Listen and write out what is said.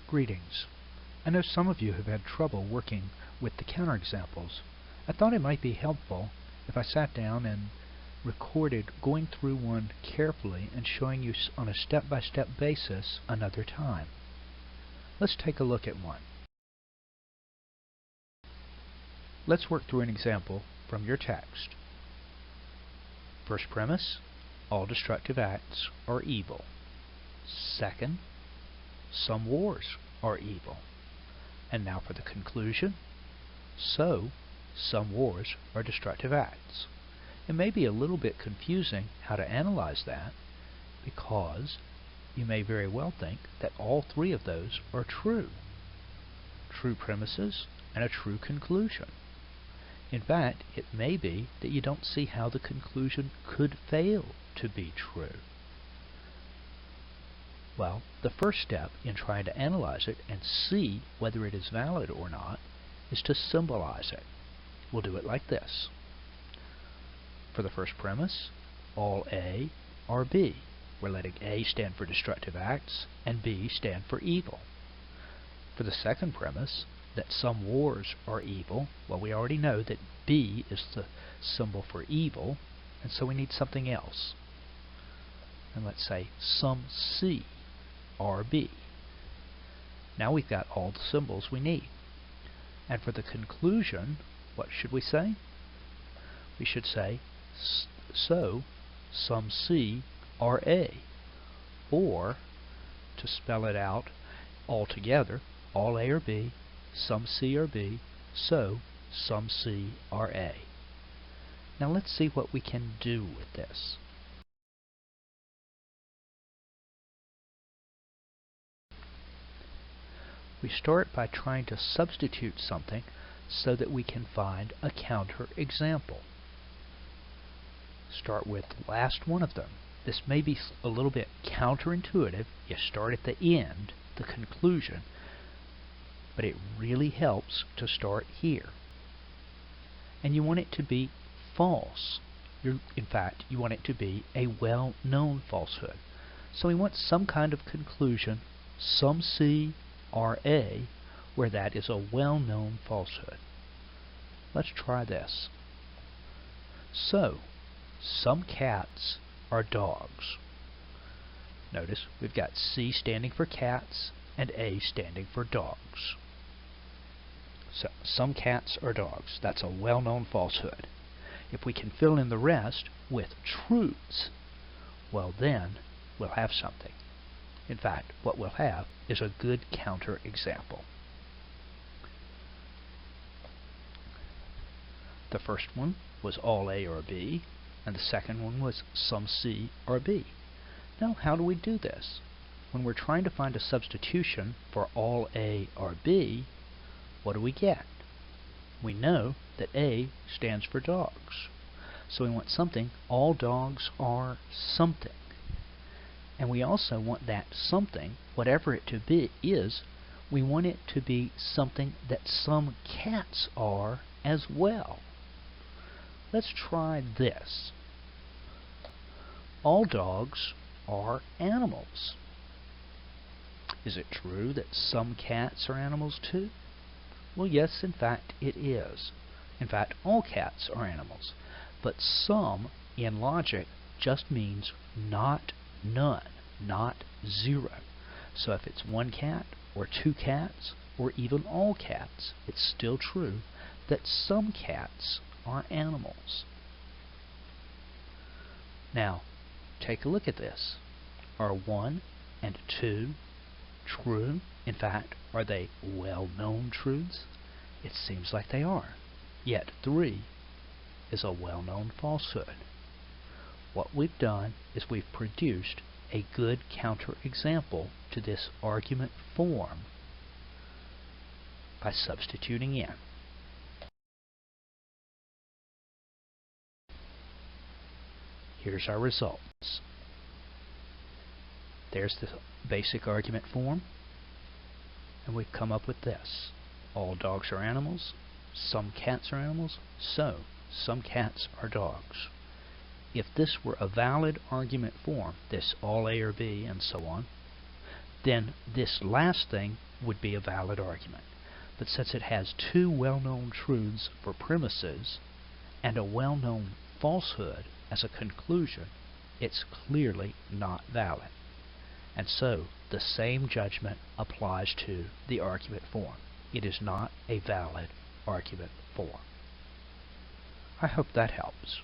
Greetings. I know some of you have had trouble working with the counterexamples. I thought it might be helpful if I sat down and recorded going through one carefully and showing you on a step-by-step basis another time. Let's take a look at one. Let's work through an example from your text. First premise, all destructive acts are evil. Second, some wars are evil. And now for the conclusion. So, some wars are destructive acts. It may be a little bit confusing how to analyze that because you may very well think that all three of those are true. True premises and a true conclusion. In fact, it may be that you don't see how the conclusion could fail to be true. Well, the first step in trying to analyze it and see whether it is valid or not is to symbolize it. We'll do it like this. For the first premise, all A are B. We're letting A stand for destructive acts and B stand for evil. For the second premise, that some wars are evil, well, we already know that B is the symbol for evil, and so we need something else. And let's say some C are B. Now we've got all the symbols we need. And for the conclusion, what should we say? We should say, so some C are A. Or, to spell it out all together, all A are B, some C are B, so some C are A. Now let's see what we can do with this. We start by trying to substitute something so that we can find a counterexample. Start with the last one of them. This may be a little bit counterintuitive. You start at the end, the conclusion, but it really helps to start here. And you want it to be false. In fact, you want it to be a well-known falsehood. So we want some kind of conclusion, some C are A, where that is a well-known falsehood. Let's try this. So, some cats are dogs. Notice we've got C standing for cats and A standing for dogs. So, some cats are dogs. That's a well-known falsehood. If we can fill in the rest with truths, well then, we'll have something. In fact, what we'll have is a good counterexample. The first one was all A or B, and the second one was some C or B. Now, how do we do this? When we're trying to find a substitution for all A or B, what do we get? We know that A stands for dogs. So we want something, all dogs are something. And we also want that something, whatever it to be is, we want it to be something that some cats are as well. Let's try this. All dogs are animals. Is it true that some cats are animals too? Well, yes, in fact, it is. In fact, all cats are animals. But some, in logic, just means not none, not zero. So if it's one cat, or two cats, or even all cats, it's still true that some cats are animals. Now, take a look at this. Are 1 and 2 true? In fact, are they well-known truths? It seems like they are. Yet 3 is a well-known falsehood. What we've done is we've produced a good counterexample to this argument form by substituting in. Here's our results. There's the basic argument form, and we've come up with this. All dogs are animals, some cats are animals, so some cats are dogs. If this were a valid argument form, this all A or B and so on, then this last thing would be a valid argument. But since it has two well-known truths for premises and a well-known falsehood as a conclusion, it's clearly not valid. And so the same judgment applies to the argument form. It is not a valid argument form. I hope that helps.